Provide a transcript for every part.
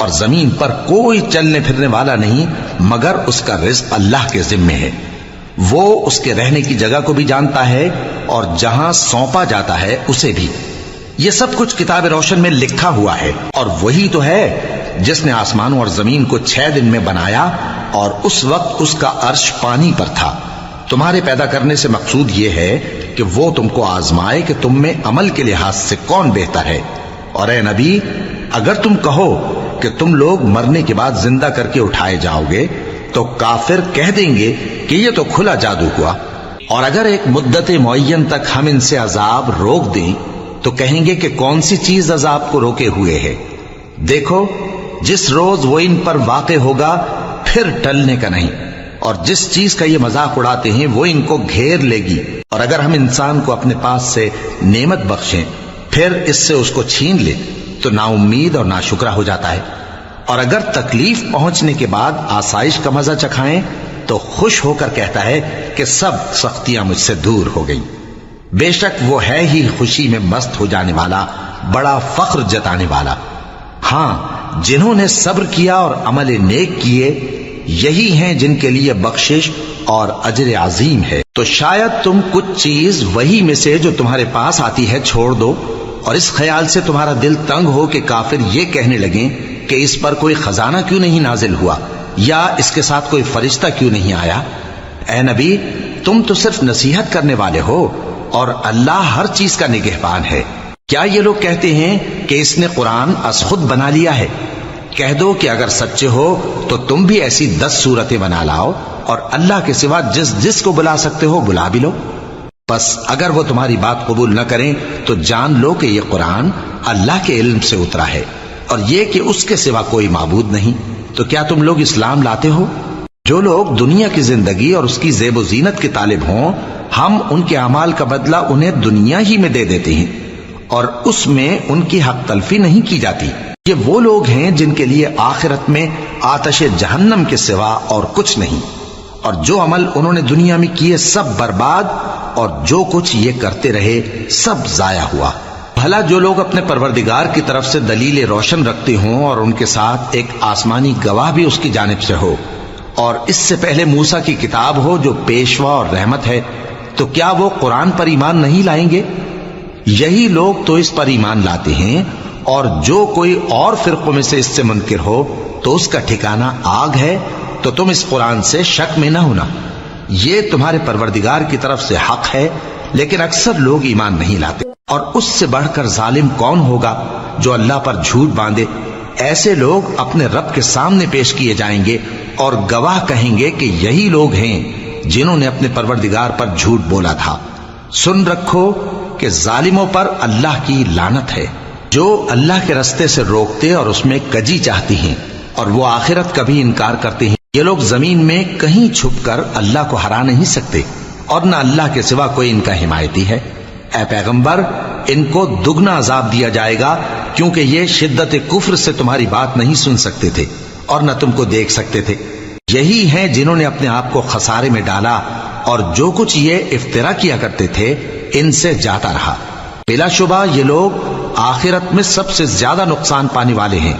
اور زمین پر کوئی چلنے پھرنے والا نہیں مگر اس کا رزق اللہ کے ذمے ہے۔ وہ اس کے رہنے کی جگہ کو بھی جانتا ہے اور جہاں سونپا جاتا ہے اسے بھی۔ یہ سب کچھ کتاب روشن میں لکھا ہوا ہے، اور وہی تو ہے جس نے آسمانوں اور زمین کو 6 دن میں بنایا، اور اس وقت اس کا عرش پانی پر تھا۔ تمہارے پیدا کرنے سے مقصود یہ ہے کہ وہ تم کو آزمائے کہ تم میں عمل کے لحاظ سے کون بہتر ہے۔ اور اے نبی، اگر تم کہو کہ تم لوگ مرنے کے بعد زندہ کر کے اٹھائے جاؤ گے تو کافر کہہ دیں گے کہ یہ تو کھلا جادو ہوا، اور اگر ایک مدت معین تک ہم ان سے عذاب روک دیں تو کہیں گے کہ کون سی چیز عذاب کو روکے ہوئے ہے۔ دیکھو، جس روز وہ ان پر واقع ہوگا پھر ٹلنے کا نہیں، اور جس چیز کا یہ مذاق اڑاتے ہیں وہ ان کو گھیر لے گی۔ اور اگر ہم انسان کو اپنے پاس سے نعمت بخشیں پھر اس سے اس کو چھین لے تو نا امید اور ناشکرا ہو جاتا ہے، اور اگر تکلیف پہنچنے کے بعد آسائش کا مزہ چکھائیں تو خوش ہو کر کہتا ہے کہ سب سختیاں مجھ سے دور ہو گئیں۔ بے شک وہ ہے ہی خوشی میں مست ہو جانے والا، بڑا فخر جتانے والا۔ ہاں، جنہوں نے صبر کیا اور عمل نیک کیے، یہی ہیں جن کے لیے بخشش اور اجر عظیم ہے۔ تو شاید تم کچھ چیز وہی میں سے جو تمہارے پاس آتی ہے چھوڑ دو، اور اس خیال سے تمہارا دل تنگ ہو کہ کافر یہ کہنے لگیں کہ اس پر کوئی خزانہ کیوں نہیں نازل ہوا، یا اس کے ساتھ کوئی فرشتہ کیوں نہیں آیا۔ اے نبی، تم تو صرف نصیحت کرنے والے ہو، اور اللہ ہر چیز کا نگہبان ہے۔ کیا یہ لوگ کہتے ہیں کہ اس نے قرآن از خود بنا لیا ہے؟ کہہ دو کہ اگر سچے ہو تو تم بھی ایسی 10 صورتیں بنا لاؤ، اور اللہ کے سوا جس جس کو بلا سکتے ہو بلا بھی لو۔ بس اگر وہ تمہاری بات قبول نہ کریں تو جان لو کہ یہ قرآن اللہ کے علم سے اترا ہے، اور یہ کہ اس کے سوا کوئی معبود نہیں۔ تو کیا تم لوگ اسلام لاتے ہو؟ جو لوگ دنیا کی زندگی اور اس کی زیب و زینت کے طالب ہوں، ہم ان کے اعمال کا بدلہ انہیں دنیا ہی میں دے دیتے ہیں، اور اس میں ان کی حق تلفی نہیں کی جاتی۔ یہ وہ لوگ ہیں جن کے لیے آخرت میں آتش جہنم کے سوا اور کچھ نہیں، اور جو عمل انہوں نے دنیا میں کیے سب برباد، اور جو کچھ یہ کرتے رہے سب ضائع ہوا۔ بھلا جو لوگ اپنے پروردگار کی طرف سے دلیل روشن رکھتے ہوں اور ان کے ساتھ ایک آسمانی گواہ بھی اس کی جانب سے ہو، اور اس سے پہلے موسیٰ کی کتاب ہو جو پیشوا اور رحمت ہے، تو کیا وہ قرآن پر ایمان نہیں لائیں گے؟ یہی لوگ تو اس پر ایمان لاتے ہیں، اور جو کوئی اور فرقوں میں سے اس سے منکر ہو تو اس کا ٹھکانہ آگ ہے۔ تو تم اس قرآن سے شک میں نہ ہونا، یہ تمہارے پروردگار کی طرف سے حق ہے، لیکن اکثر لوگ ایمان نہیں لاتے۔ اور اس سے بڑھ کر ظالم کون ہوگا جو اللہ پر جھوٹ باندھے؟ ایسے لوگ اپنے رب کے سامنے پیش کیے جائیں گے اور گواہ کہیں گے کہ یہی لوگ ہیں جنہوں نے اپنے پروردگار پر جھوٹ بولا تھا۔ سن رکھو کہ ظالموں پر اللہ کی لعنت ہے، جو اللہ کے رستے سے روکتے اور اس میں کجی چاہتی ہیں، اور وہ آخرت کا بھی انکار کرتے ہیں۔ یہ لوگ زمین میں کہیں چھپ کر اللہ کو ہرا نہیں سکتے، اور نہ اللہ کے سوا کوئی ان کا حمایتی ہے۔ اے پیغمبر، ان کو دگنا عذاب دیا جائے گا، کیونکہ یہ شدت کفر سے تمہاری بات نہیں سن سکتے تھے اور نہ تم کو دیکھ سکتے تھے۔ یہی ہیں جنہوں نے اپنے آپ کو خسارے میں ڈالا، اور جو کچھ یہ افترا کیا کرتے تھے ان سے جاتا رہا۔ بلا شبہ یہ لوگ آخرت میں سب سے زیادہ نقصان پانے والے ہیں۔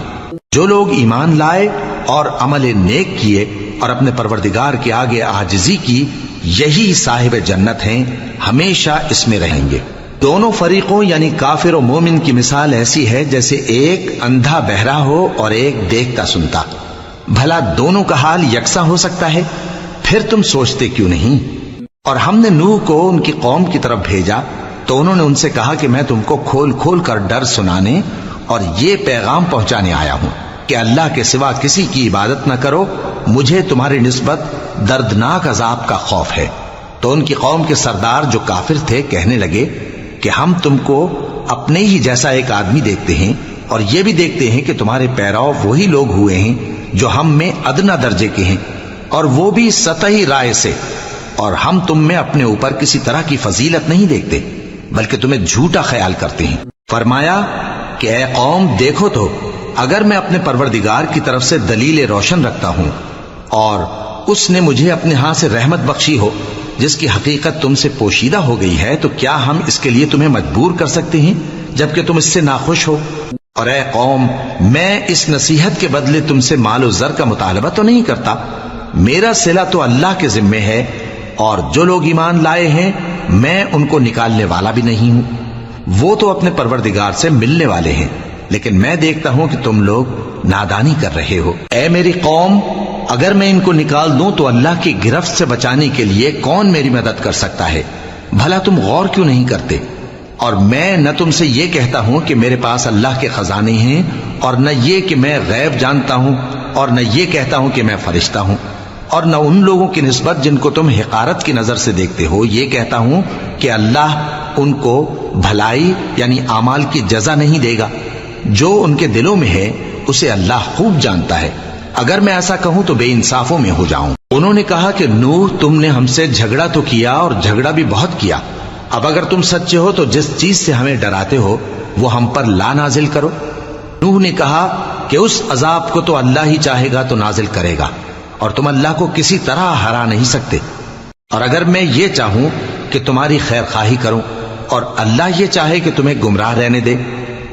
جو لوگ ایمان لائے اور عمل نیک کیے اور اپنے پروردگار کے آگے عاجزی کی، یہی صاحب جنت ہیں، ہمیشہ اس میں رہیں گے۔ دونوں فریقوں یعنی کافر و مومن کی مثال ایسی ہے جیسے ایک اندھا بہرا ہو اور ایک دیکھتا سنتا۔ بھلا دونوں کا حال یکساں ہو سکتا ہے؟ پھر تم سوچتے کیوں نہیں؟ اور ہم نے نوح کو ان کی قوم کی طرف بھیجا تو انہوں نے ان سے کہا کہ میں تم کو کھول کھول کر ڈر سنانے اور یہ پیغام پہنچانے آیا ہوں کہ اللہ کے سوا کسی کی عبادت نہ کرو، مجھے تمہاری نسبت دردناک عذاب کا خوف ہے۔ تو ان کی قوم کے سردار جو کافر تھے کہنے لگے کہ ہم تم کو اپنے ہی جیسا ایک آدمی دیکھتے ہیں، اور یہ بھی دیکھتے ہیں کہ تمہارے پیرو وہی لوگ ہوئے ہیں جو ہم میں ادنا درجے کے ہیں، اور وہ بھی سطحی رائے سے، اور ہم تم میں اپنے اوپر کسی طرح کی فضیلت نہیں دیکھتے بلکہ تمہیں جھوٹا خیال کرتے ہیں۔ فرمایا کہ اے قوم، دیکھو تو اگر میں اپنے پروردگار کی طرف سے دلیل روشن رکھتا ہوں اور اس نے مجھے اپنے ہاں سے رحمت بخشی ہو جس کی حقیقت تم سے پوشیدہ ہو گئی ہے، تو کیا ہم اس کے لیے تمہیں مجبور کر سکتے ہیں جبکہ تم اس سے ناخوش ہو؟ اور اے قوم، میں اس نصیحت کے بدلے تم سے مال و زر کا مطالبہ تو نہیں کرتا، میرا صلہ تو اللہ کے ذمے ہے، اور جو لوگ ایمان لائے ہیں میں ان کو نکالنے والا بھی نہیں ہوں، وہ تو اپنے پروردگار سے ملنے والے ہیں، لیکن میں دیکھتا ہوں کہ تم لوگ نادانی کر رہے ہو۔ اے میری قوم، اگر میں ان کو نکال دوں تو اللہ کی گرفت سے بچانے کے لیے کون میری مدد کر سکتا ہے؟ بھلا تم غور کیوں نہیں کرتے؟ اور میں نہ تم سے یہ کہتا ہوں کہ میرے پاس اللہ کے خزانے ہیں، اور نہ یہ کہ میں غیب جانتا ہوں، اور نہ یہ کہتا ہوں کہ میں فرشتہ ہوں، اور نہ ان لوگوں کی نسبت جن کو تم حقارت کی نظر سے دیکھتے ہو یہ کہتا ہوں کہ اللہ ان کو بھلائی یعنی اعمال کی جزا نہیں دے گا۔ جو ان کے دلوں میں ہے اسے اللہ خوب جانتا ہے، اگر میں ایسا کہوں تو بے انصافوں میں ہو جاؤں۔ انہوں نے کہا کہ نوح، تم نے ہم سے جھگڑا تو کیا اور جھگڑا بھی بہت کیا، اب اگر تم سچے ہو تو جس چیز سے ہمیں ڈراتے ہو وہ ہم پر لا نازل کرو۔ نوح نے کہا کہ اس عذاب کو تو اللہ ہی چاہے گا تو نازل کرے گا، اور تم اللہ کو کسی طرح ہرا نہیں سکتے، اور اگر میں یہ چاہوں کہ تمہاری خیر خواہی کروں اور اللہ یہ چاہے کہ تمہیں گمراہ رہنے دے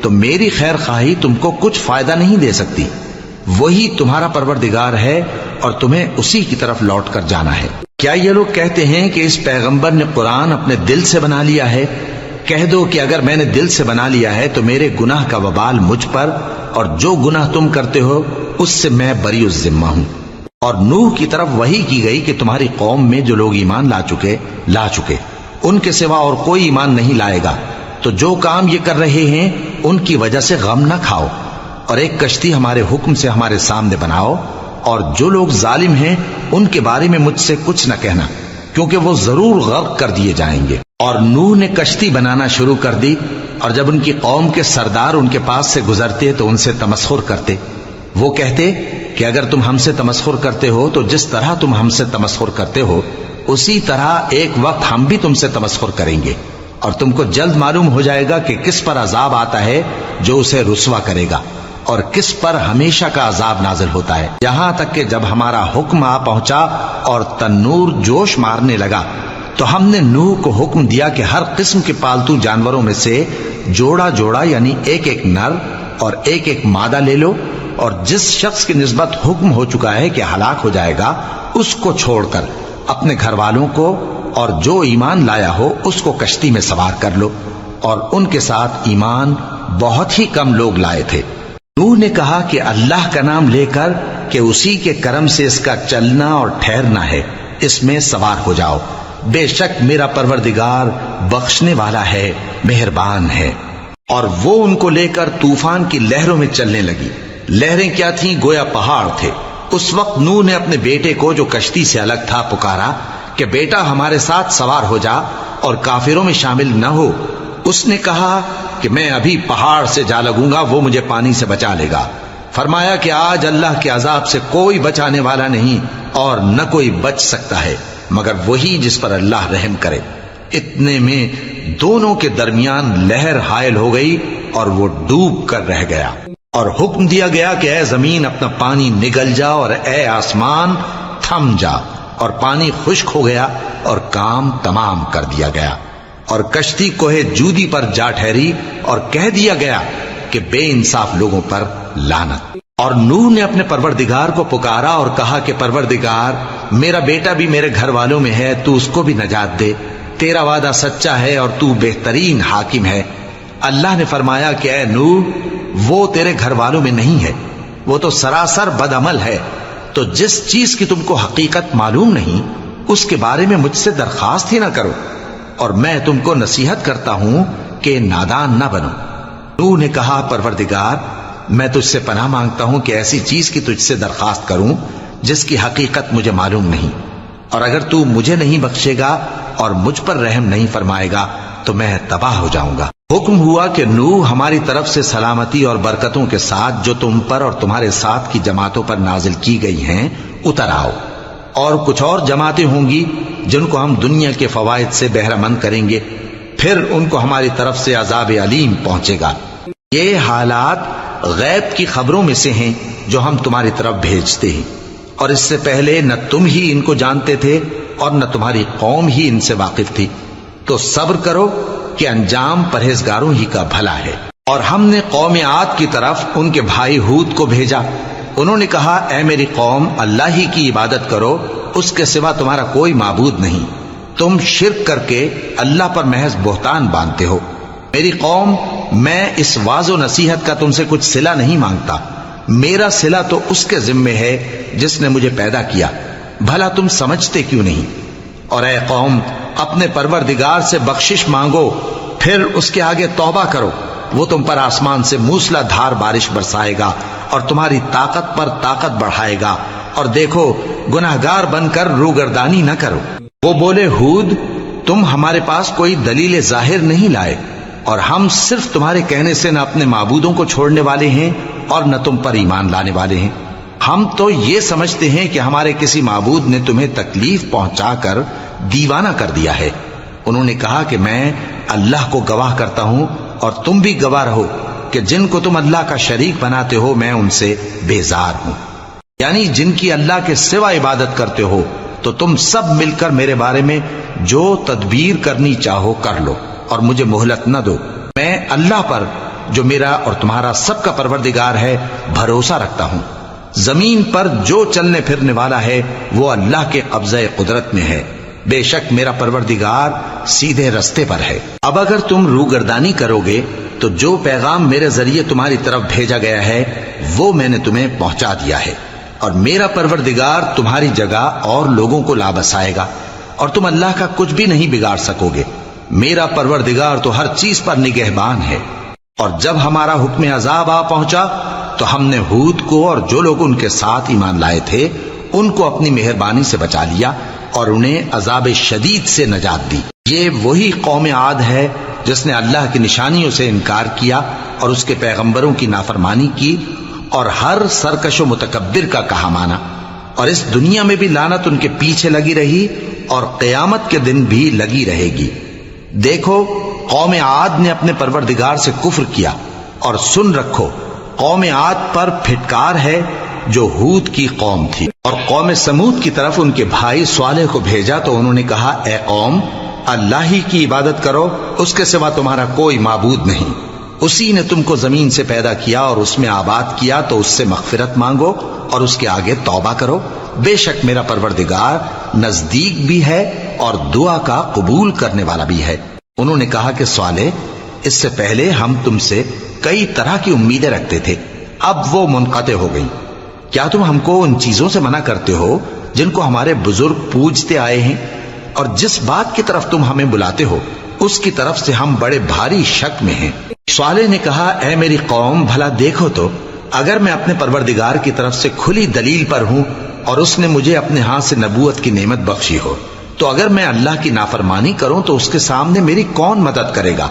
تو میری خیر خواہی تم کو کچھ فائدہ نہیں دے سکتی، وہی تمہارا پروردگار ہے اور تمہیں اسی کی طرف لوٹ کر جانا ہے۔ کیا یہ لوگ کہتے ہیں کہ اس پیغمبر نے قرآن اپنے دل سے بنا لیا ہے؟ کہہ دو کہ اگر میں نے دل سے بنا لیا ہے تو میرے گناہ کا وبال مجھ پر، اور جو گناہ تم کرتے ہو اس سے میں بری الذمہ ہوں۔ اور نوح کی طرف وحی کی گئی کہ تمہاری قوم میں جو لوگ ایمان لا چکے ان کے سوا اور کوئی ایمان نہیں لائے گا، تو جو کام یہ کر رہے ہیں ان کی وجہ سے غم نہ کھاؤ، اور ایک کشتی ہمارے حکم سے ہمارے سامنے بناؤ، اور جو لوگ ظالم ہیں ان کے بارے میں مجھ سے کچھ نہ کہنا، کیونکہ وہ ضرور غرق کر دیے جائیں گے۔ اور نوح نے کشتی بنانا شروع کر دی، اور جب ان کی قوم کے سردار ان کے پاس سے گزرتے تو ان سے تمسخر کرتے، وہ کہتے کہ اگر تم ہم سے تمسخر کرتے ہو تو جس طرح تم ہم سے تمسخر کرتے ہو اسی طرح ایک وقت ہم بھی تم سے تمسخر کریں گے، اور تم کو جلد معلوم ہو جائے گا کہ کس پر عذاب آتا ہے جو اسے رسوا کرے گا، اور کس پر ہمیشہ کا عذاب نازل ہوتا ہے، یہاں تک کہ جب ہمارا حکم آ پہنچا اور تنور جوش مارنے لگا تو ہم نے نوح کو حکم دیا کہ ہر قسم کے پالتو جانوروں میں سے جوڑا جوڑا یعنی ایک ایک نر اور ایک ایک مادہ لے لو، اور جس شخص کی نسبت حکم ہو چکا ہے کہ ہلاک ہو جائے گا اس کو چھوڑ کر اپنے گھر والوں کو اور جو ایمان لایا ہو اس کو کشتی میں سوار کر لو، اور ان کے ساتھ ایمان بہت ہی کم لوگ لائے تھے۔ نوح نے کہا کہ اللہ کا نام لے کر کہ اسی کے کرم سے اس کا چلنا اور ٹھہرنا ہے، اس میں سوار ہو جاؤ، بے شک میرا پروردگار بخشنے والا ہے، مہربان ہے۔ اور وہ ان کو لے کر طوفان کی لہروں میں چلنے لگی، لہریں کیا تھیں؟ گویا پہاڑ تھے۔ اس وقت نوح نے اپنے بیٹے کو جو کشتی سے الگ تھا پکارا کہ بیٹا ہمارے ساتھ سوار ہو جا اور کافروں میں شامل نہ ہو۔ اس نے کہا کہ میں ابھی پہاڑ سے جا لگوں گا، وہ مجھے پانی سے بچا لے گا۔ فرمایا کہ آج اللہ کے عذاب سے کوئی بچانے والا نہیں اور نہ کوئی بچ سکتا ہے مگر وہی جس پر اللہ رحم کرے۔ اتنے میں دونوں کے درمیان لہر حائل ہو گئی اور وہ ڈوب کر رہ گیا، اور حکم دیا گیا کہ اے زمین اپنا پانی نگل جا اور اے آسمان تھم جا، اور پانی خشک ہو گیا اور کام تمام کر دیا گیا، اور کشتی کوہ جودی پر جا ٹھہری، اور کہہ دیا گیا کہ بے انصاف لوگوں پر لعنت۔ اور نوح نے اپنے پروردگار کو پکارا اور کہا کہ پروردگار، میرا بیٹا بھی میرے گھر والوں میں ہے، تو اس کو بھی نجات دے، تیرا وعدہ سچا ہے اور تو بہترین حاکم ہے۔ اللہ نے فرمایا کہ اے نوح، وہ تیرے گھر والوں میں نہیں ہے، وہ تو سراسر بد عمل ہے، تو جس چیز کی تم کو حقیقت معلوم نہیں اس کے بارے میں مجھ سے درخواست ہی نہ کرو، اور میں تم کو نصیحت کرتا ہوں کہ نادان نہ بنو۔ نوح نے کہا پروردگار، میں تجھ سے پناہ مانگتا ہوں کہ ایسی چیز کی تجھ سے درخواست کروں جس کی حقیقت مجھے معلوم نہیں، اور اگر تو مجھے نہیں بخشے گا اور مجھ پر رحم نہیں فرمائے گا تو میں تباہ ہو جاؤں گا۔ حکم ہوا کہ نوح ہماری طرف سے سلامتی اور برکتوں کے ساتھ جو تم پر اور تمہارے ساتھ کی جماعتوں پر نازل کی گئی ہیں اتر آؤ، اور کچھ اور جماعتیں ہوں گی جن کو ہم دنیا کے فوائد سے بہرہ مند کریں گے، پھر ان کو ہماری طرف سے عذاب علیم پہنچے گا۔ یہ حالات غیب کی خبروں میں سے ہیں جو ہم تمہاری طرف بھیجتے ہیں، اور اس سے پہلے نہ تم ہی ان کو جانتے تھے اور نہ تمہاری قوم ہی ان سے واقف تھی، تو صبر کرو کہ انجام پرہیزگاروں ہی کا بھلا ہے۔ اور ہم نے قوم عاد کی طرف ان کے بھائی ہود کو بھیجا۔ انہوں نے کہا اے میری قوم، اللہ ہی کی عبادت کرو، اس کے سوا تمہارا کوئی معبود نہیں، تم شرک کر کے اللہ پر محض بہتان باندھتے ہو۔ میری قوم، میں اس واعظ و نصیحت کا تم سے کچھ صلہ نہیں مانگتا، میرا صلہ تو اس کے ذمے ہے جس نے مجھے پیدا کیا، بھلا تم سمجھتے کیوں نہیں؟ اور اے قوم، اپنے پروردگار سے بخشش مانگو، پھر اس کے آگے توبہ کرو، وہ تم پر آسمان سے موسلا دھار بارش برسائے گا اور تمہاری طاقت پر طاقت بڑھائے گا، اور دیکھو گناہگار بن کر روگردانی نہ کرو۔ وہ بولے ہود، تم ہمارے پاس کوئی دلیل ظاہر نہیں لائے، اور ہم صرف تمہارے کہنے سے نہ اپنے معبودوں کو چھوڑنے والے ہیں اور نہ تم پر ایمان لانے والے ہیں۔ ہم تو یہ سمجھتے ہیں کہ ہمارے کسی معبود نے تمہیں تکلیف پہنچا کر دیوانہ کر دیا ہے۔ انہوں نے کہا کہ میں اللہ کو گواہ کرتا ہوں اور تم بھی گواہ رہو کہ جن کو تم اللہ کا شریک بناتے ہو میں ان سے بیزار ہوں، یعنی جن کی اللہ کے سوا عبادت کرتے ہو، تو تم سب مل کر میرے بارے میں جو تدبیر کرنی چاہو کر لو اور مجھے مہلت نہ دو۔ میں اللہ پر جو میرا اور تمہارا سب کا پروردگار ہے بھروسہ رکھتا ہوں۔ زمین پر جو چلنے پھرنے والا ہے وہ اللہ کے قبضہ قدرت میں ہے، بے شک میرا پروردگار سیدھے رستے پر ہے۔ اب اگر تم روگردانی کرو گے تو جو پیغام میرے ذریعے تمہاری طرف بھیجا گیا ہے وہ میں نے تمہیں پہنچا دیا ہے، اور میرا پروردگار تمہاری جگہ اور لوگوں کو لا بسائے گا، اور تم اللہ کا کچھ بھی نہیں بگاڑ سکو گے۔ میرا پروردگار تو ہر چیز پر نگہبان ہے۔ اور جب ہمارا حکم عذاب آ پہنچا تو ہم نے ہود کو اور جو لوگ ان کے ساتھ ایمان لائے تھے ان کو اپنی مہربانی سے بچا لیا اور انہیں عذاب شدید سے نجات دی۔ یہ وہی قوم عاد ہے جس نے اللہ کی نشانیوں سے انکار کیا اور اس کے پیغمبروں کی نافرمانی کی اور ہر سرکش و متکبر کا کہا مانا، اور اس دنیا میں بھی لعنت ان کے پیچھے لگی رہی اور قیامت کے دن بھی لگی رہے گی۔ دیکھو قوم عاد نے اپنے پروردگار سے کفر کیا، اور سن رکھو قوم عاد پر پھٹکار ہے جو ہود کی قوم تھی۔ اور قوم سمود کی طرف ان کے بھائی صالح کو بھیجا تو انہوں نے کہا اے قوم، اللہ ہی کی عبادت کرو، اس کے سوا تمہارا کوئی معبود نہیں، اسی نے تم کو زمین سے پیدا کیا اور اس میں آباد کیا، تو اس سے مغفرت مانگو اور اس کے آگے توبہ کرو، بے شک میرا پروردگار نزدیک بھی ہے اور دعا کا قبول کرنے والا بھی ہے۔ انہوں نے کہا کہ صالح، اس سے پہلے ہم تم سے کئی طرح کی امیدیں رکھتے تھے، اب وہ منقطع ہو گئی۔ کیا تم ہم کو ان چیزوں سے منع کرتے ہو جن کو ہمارے بزرگ پوجتے آئے ہیں؟ اور جس بات کی طرف تم ہمیں بلاتے ہو اس کی طرف سے ہم بڑے بھاری شک میں ہیں۔ صالح نے کہا اے میری قوم، بھلا دیکھو تو اگر میں اپنے پروردگار کی طرف سے کھلی دلیل پر ہوں اور اس نے مجھے اپنے ہاتھ سے نبوت کی نعمت بخشی ہو، تو اگر میں اللہ کی نافرمانی کروں تو اس کے سامنے میری کون مدد کرے گا؟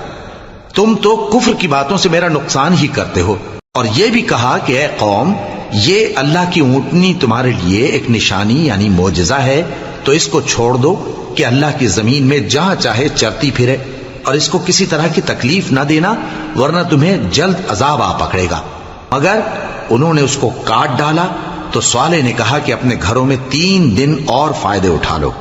تم تو کفر کی باتوں سے میرا نقصان ہی کرتے ہو۔ اور یہ بھی کہا کہ اے قوم، یہ اللہ کی اونٹنی تمہارے لیے ایک نشانی یعنی معجزہ ہے، تو اس کو چھوڑ دو کہ اللہ کی زمین میں جہاں چاہے چرتی پھرے، اور اس کو کسی طرح کی تکلیف نہ دینا ورنہ تمہیں جلد عذاب آ پکڑے گا۔ مگر انہوں نے اس کو کاٹ ڈالا تو صالح نے کہا کہ اپنے گھروں میں 3 دن اور فائدے اٹھا لو،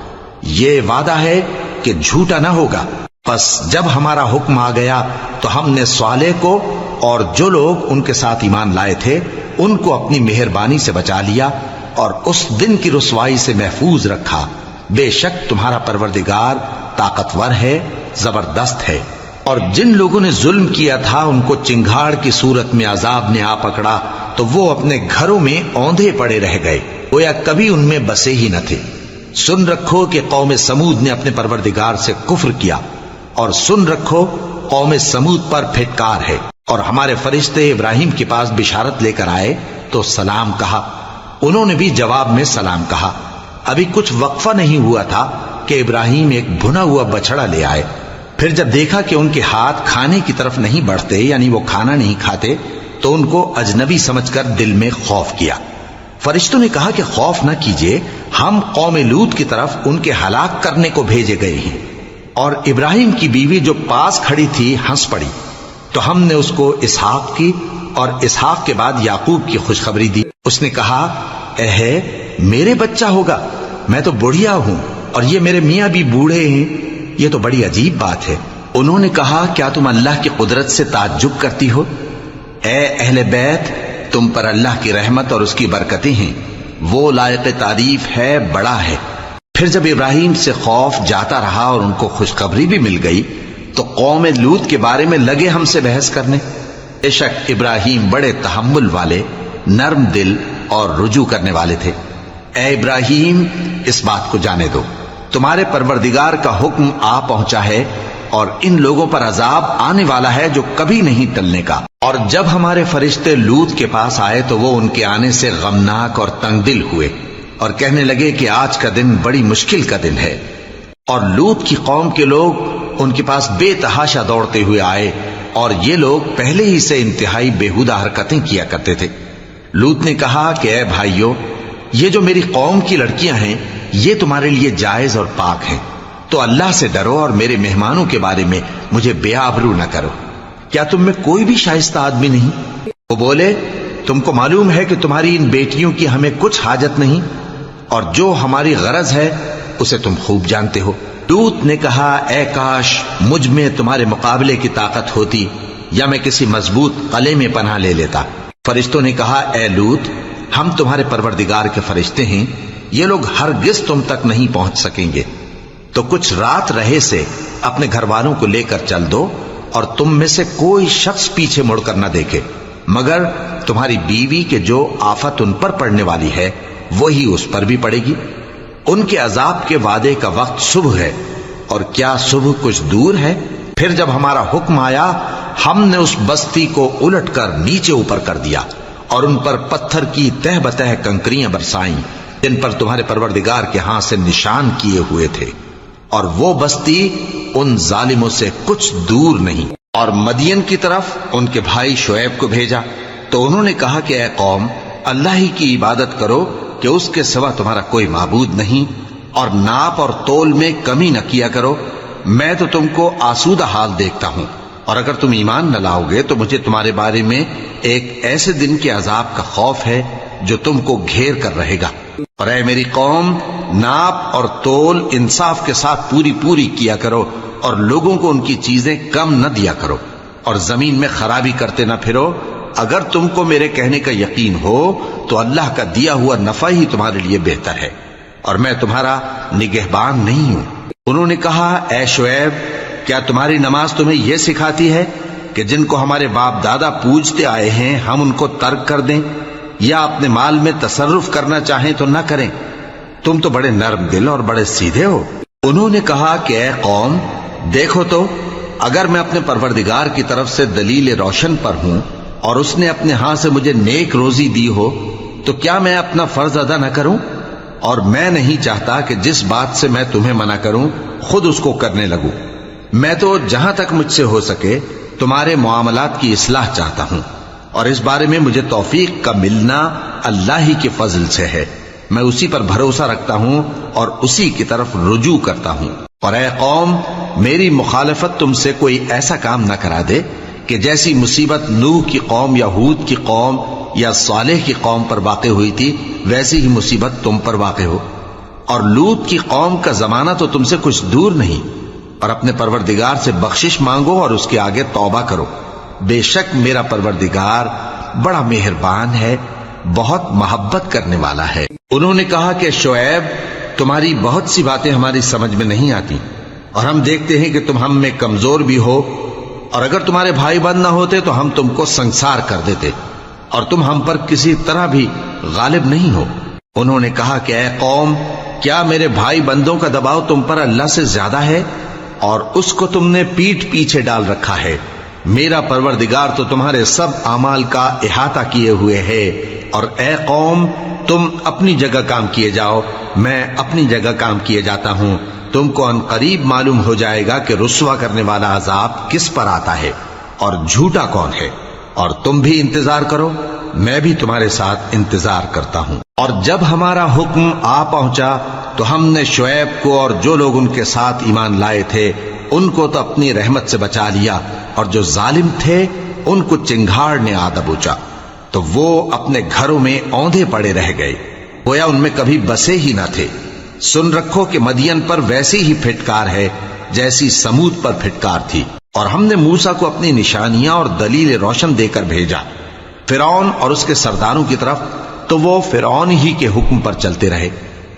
یہ وعدہ ہے کہ جھوٹا نہ ہوگا۔ پس جب ہمارا حکم آ گیا تو ہم نے صالح کو اور جو لوگ ان کے ساتھ ایمان لائے تھے ان کو اپنی مہربانی سے بچا لیا اور اس دن کی رسوائی سے محفوظ رکھا، بے شک تمہارا پروردگار طاقتور ہے، زبردست ہے۔ اور جن لوگوں نے ظلم کیا تھا ان کو چنگھاڑ کی صورت میں عذاب نے آ پکڑا تو وہ اپنے گھروں میں اوندھے پڑے رہ گئے، گویا کبھی ان میں بسے ہی نہ تھے۔ سن رکھو کہ قوم سمود نے اپنے پروردگار سے کفر کیا، اور سن رکھو قوم سمود پر پھٹکار ہے۔ اور ہمارے فرشتے ابراہیم کے پاس بشارت لے کر آئے تو سلام کہا، انہوں نے بھی جواب میں سلام کہا۔ ابھی کچھ وقفہ نہیں ہوا تھا کہ ابراہیم ایک بھنا ہوا بچڑا لے آئے۔ پھر جب دیکھا کہ ان کے ہاتھ کھانے کی طرف نہیں بڑھتے یعنی وہ کھانا نہیں کھاتے تو ان کو اجنبی سمجھ کر دل میں خوف کیا۔ فرشتوں نے کہا کہ خوف نہ کیجیے، ہم قوم لوط کی طرف ان کے ہلاک کرنے کو بھیجے گئے ہیں۔ اور ابراہیم کی بیوی جو پاس کھڑی تھی ہنس پڑی، تو ہم نے اس کو اسحاق کی اور اسحاق کے بعد یعقوب کی خوشخبری دی۔ اس نے کہا اے میرے بچہ ہوگا، میں تو بڑھیا ہوں اور یہ میرے میاں بھی بوڑھے ہیں، یہ تو بڑی عجیب بات ہے۔ انہوں نے کہا کیا تم اللہ کی قدرت سے تعجب کرتی ہو؟ اے اہل بیت، تم پر اللہ کی رحمت اور اس کی برکتیں ہیں، وہ لائق تعریف ہے، بڑا ہے۔ پھر جب ابراہیم سے خوف جاتا رہا اور ان کو خوشخبری بھی مل گئی تو قوم لوط کے بارے میں لگے ہم سے بحث کرنے۔ بے شک ابراہیم بڑے تحمل والے، نرم دل اور رجوع کرنے والے تھے۔ اے ابراہیم، اس بات کو جانے دو، تمہارے پروردگار کا حکم آ پہنچا ہے اور ان لوگوں پر عذاب آنے والا ہے جو کبھی نہیں ٹلنے کا۔ اور جب ہمارے فرشتے لوط کے پاس آئے تو وہ ان کے آنے سے غمناک اور تنگ دل ہوئے اور کہنے لگے کہ آج کا دن بڑی مشکل کا دن ہے۔ اور لوط کی قوم کے لوگ ان کے پاس بے تحاشا دوڑتے ہوئے آئے اور یہ لوگ پہلے ہی سے انتہائی بےہودہ حرکتیں کیا کرتے تھے۔ لوط نے کہا کہ اے بھائیو، یہ جو میری قوم کی لڑکیاں ہیں یہ تمہارے لیے جائز اور پاک ہیں، تو اللہ سے ڈرو اور میرے مہمانوں کے بارے میں مجھے بے آبرو نہ کرو۔ کیا تم میں کوئی بھی شائستہ آدمی نہیں؟ وہ بولے تم کو معلوم ہے کہ تمہاری ان بیٹیوں کی ہمیں کچھ حاجت نہیں، اور جو ہماری غرض ہے اسے تم خوب جانتے ہو۔ لوط نے کہا اے کاش مجھ میں تمہارے مقابلے کی طاقت ہوتی یا میں کسی مضبوط قلعے میں پناہ لے لیتا۔ فرشتوں نے کہا اے لوط، ہم تمہارے پروردگار کے فرشتے ہیں، یہ لوگ ہرگز تم تک نہیں پہنچ سکیں گے، تو کچھ رات رہے سے اپنے گھر والوں کو لے کر چل دو اور تم میں سے کوئی شخص پیچھے مڑ کر نہ دیکھے مگر تمہاری بیوی کے جو آفت ان پر پڑنے والی ہے وہی اس پر بھی پڑے گی۔ ان کے عذاب کے وعدے کا وقت صبح ہے، اور کیا صبح کچھ دور ہے؟ پھر جب ہمارا حکم آیا ہم نے اس بستی کو الٹ کر نیچے اوپر کر دیا اور ان پر پتھر کی تہ بتہ کنکریاں برسائیں جن پر تمہارے پروردگار کے ہاں سے نشان کیے ہوئے تھے، اور وہ بستی ان ظالموں سے کچھ دور نہیں۔ اور مدین کی طرف ان کے بھائی شعیب کو بھیجا تو انہوں نے کہا کہ اے قوم، اللہ ہی کی عبادت کرو کہ اس کے سوا تمہارا کوئی معبود نہیں، اور ناپ اور تول میں کمی نہ کیا کرو، میں تو تم کو آسودہ حال دیکھتا ہوں، اور اگر تم ایمان نہ لاؤ گے تو مجھے تمہارے بارے میں ایک ایسے دن کے عذاب کا خوف ہے جو تم کو گھیر کر رہے گا۔ اور اے میری قوم، ناپ اور تول انصاف کے ساتھ پوری کیا کرو، اور لوگوں کو ان کی چیزیں کم نہ دیا کرو، اور زمین میں خرابی کرتے نہ پھرو۔ اگر تم کو میرے کہنے کا یقین ہو تو اللہ کا دیا ہوا نفع ہی تمہارے لیے بہتر ہے، اور میں تمہارا نگہبان نہیں ہوں۔ انہوں نے کہا اے شعیب، کیا تمہاری نماز تمہیں یہ سکھاتی ہے کہ جن کو ہمارے باپ دادا پوجتے آئے ہیں ہم ان کو ترک کر دیں، یا اپنے مال میں تصرف کرنا چاہیں تو نہ کریں؟ تم تو بڑے نرم دل اور بڑے سیدھے ہو۔ انہوں نے کہا کہ اے قوم، دیکھو تو اگر میں اپنے پروردگار کی طرف سے دلیل روشن پر ہوں اور اس نے اپنے ہاں سے مجھے نیک روزی دی ہو تو کیا میں اپنا فرض ادا نہ کروں؟ اور میں نہیں چاہتا کہ جس بات سے میں تمہیں منع کروں خود اس کو کرنے لگوں۔ میں تو جہاں تک مجھ سے ہو سکے تمہارے معاملات کی اصلاح چاہتا ہوں، اور اس بارے میں مجھے توفیق کا ملنا اللہ ہی کے فضل سے ہے۔ میں اسی پر بھروسہ رکھتا ہوں اور اسی کی طرف رجوع کرتا ہوں۔ اور اے قوم، میری مخالفت تم سے کوئی ایسا کام نہ کرا دے کہ جیسی مصیبت نوح کی قوم یا ہود کی قوم یا صالح کی قوم پر واقع ہوئی تھی ویسی ہی مصیبت تم پر واقع ہو۔ اور لوط کی قوم کا زمانہ تو تم سے کچھ دور نہیں، اور اپنے پروردگار سے بخشش مانگو اور اس کے آگے توبہ کرو، بے شک میرا پروردگار بڑا مہربان ہے، بہت محبت کرنے والا ہے۔ انہوں نے کہا کہ شعیب، تمہاری بہت سی باتیں ہماری سمجھ میں نہیں آتی، اور ہم دیکھتے ہیں کہ تم ہم میں کمزور بھی ہو، اور اگر تمہارے بھائی بند نہ ہوتے تو ہم تم کو سنسار کر دیتے، اور تم ہم پر کسی طرح بھی غالب نہیں ہو۔ انہوں نے کہا کہ اے قوم، کیا میرے بھائی بندوں کا دباؤ تم پر اللہ سے زیادہ ہے، اور اس کو تم نے پیٹھ پیچھے ڈال رکھا ہے؟ میرا پروردگار تو تمہارے سب اعمال کا احاطہ کیے ہوئے ہے۔ اور اے قوم، تم اپنی جگہ کام کیے جاؤ، میں اپنی جگہ کام کیے جاتا ہوں۔ تم کو ان قریب معلوم ہو جائے گا کہ رسوا کرنے والا عذاب کس پر آتا ہے اور جھوٹا کون ہے، اور تم بھی انتظار کرو، میں بھی تمہارے ساتھ انتظار کرتا ہوں۔ اور جب ہمارا حکم آ پہنچا تو ہم نے شعیب کو اور جو لوگ ان کے ساتھ ایمان لائے تھے ان کو تو اپنی رحمت سے بچا لیا، اور جو ظالم تھے ان کو چنگھاڑ نے آ دبوچا، تو وہ اپنے گھروں میں اوندھے پڑے رہ گئے، گویا ان میں کبھی بسے ہی نہ تھے۔ سن رکھو کہ مدین پر ویسی ہی پھٹکار ہے جیسی سمود پر پھٹکار تھی، اور ہم نے موسیٰ کو اپنی نشانیاں اور دلیل روشن دے کر بھیجا فرعون اور اس کے سرداروں کی طرف، تو وہ فرعون ہی کے حکم پر چلتے رہے،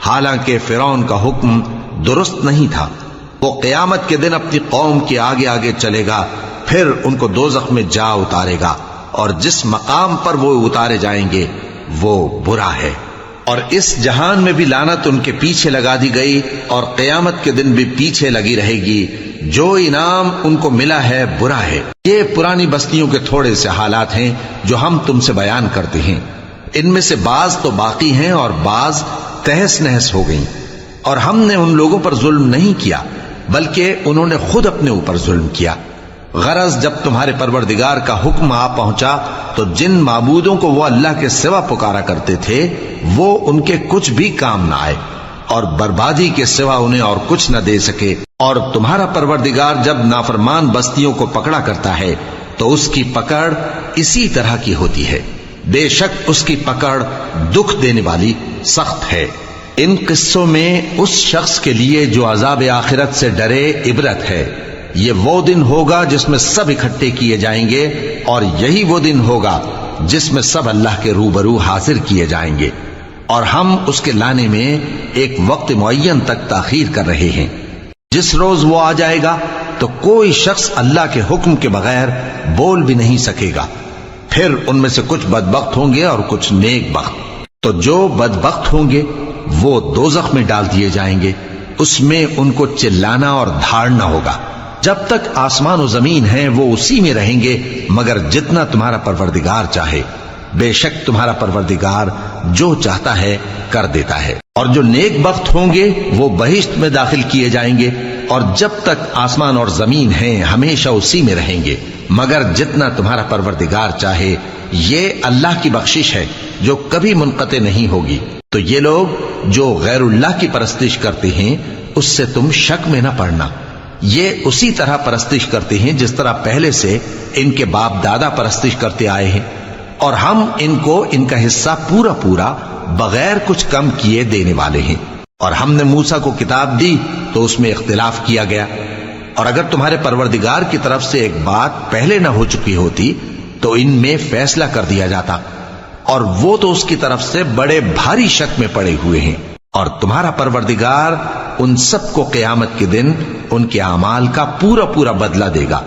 حالانکہ فرعون کا حکم درست نہیں تھا۔ وہ قیامت کے دن اپنی قوم کے آگے آگے چلے گا، پھر ان کو دوزخ میں جا اتارے گا، اور جس مقام پر وہ اتارے جائیں گے وہ برا ہے۔ اور اس جہان میں بھی لعنت ان کے پیچھے لگا دی گئی، اور قیامت کے دن بھی پیچھے لگی رہے گی۔ جو انعام ان کو ملا ہے برا ہے۔ یہ پرانی بستیوں کے تھوڑے سے حالات ہیں جو ہم تم سے بیان کرتے ہیں، ان میں سے بعض تو باقی ہیں اور بعض تہس نہس ہو گئیں۔ اور ہم نے ان لوگوں پر ظلم نہیں کیا بلکہ انہوں نے خود اپنے اوپر ظلم کیا۔ غرض جب تمہارے پروردگار کا حکم آ پہنچا تو جن معبودوں کو وہ اللہ کے سوا پکارا کرتے تھے وہ ان کے کچھ بھی کام نہ آئے، اور بربادی کے سوا انہیں اور کچھ نہ دے سکے۔ اور تمہارا پروردگار جب نافرمان بستیوں کو پکڑا کرتا ہے تو اس کی پکڑ اسی طرح کی ہوتی ہے، بے شک اس کی پکڑ دکھ دینے والی سخت ہے۔ ان قصوں میں اس شخص کے لیے جو عذاب آخرت سے ڈرے عبرت ہے۔ یہ وہ دن ہوگا جس میں سب اکٹھے کیے جائیں گے، اور یہی وہ دن ہوگا جس میں سب اللہ کے روبرو حاضر کیے جائیں گے، اور ہم اس کے لانے میں ایک وقت معین تک تاخیر کر رہے ہیں۔ جس روز وہ آ جائے گا تو کوئی شخص اللہ کے حکم کے بغیر بول بھی نہیں سکے گا۔ پھر ان میں سے کچھ بدبخت ہوں گے اور کچھ نیک بخت۔ تو جو بدبخت ہوں گے وہ دوزخ میں ڈال دیے جائیں گے، اس میں ان کو چلانا اور دھاڑنا ہوگا۔ جب تک آسمان و زمین ہیں وہ اسی میں رہیں گے مگر جتنا تمہارا پروردگار چاہے، بے شک تمہارا پروردگار جو چاہتا ہے کر دیتا ہے۔ اور جو نیک بخت ہوں گے وہ بہشت میں داخل کیے جائیں گے، اور جب تک آسمان اور زمین ہیں ہمیشہ اسی میں رہیں گے مگر جتنا تمہارا پروردگار چاہے۔ یہ اللہ کی بخشش ہے جو کبھی منقطع نہیں ہوگی۔ تو یہ لوگ جو غیر اللہ کی پرستش کرتے ہیں اس سے تم شک میں نہ پڑنا، یہ اسی طرح پرستش کرتے ہیں جس طرح پہلے سے ان کے باپ دادا پرستش کرتے آئے ہیں، اور ہم ان کو ان کا حصہ پورا پورا بغیر کچھ کم کیے دینے والے ہیں۔ اور ہم نے موسیٰ کو کتاب دی تو اس میں اختلاف کیا گیا، اور اگر تمہارے پروردگار کی طرف سے ایک بات پہلے نہ ہو چکی ہوتی تو ان میں فیصلہ کر دیا جاتا، اور وہ تو اس کی طرف سے بڑے بھاری شک میں پڑے ہوئے ہیں۔ اور تمہارا پروردگار ان سب کو قیامت کے دن ان کے اعمال کا پورا پورا بدلہ دے گا،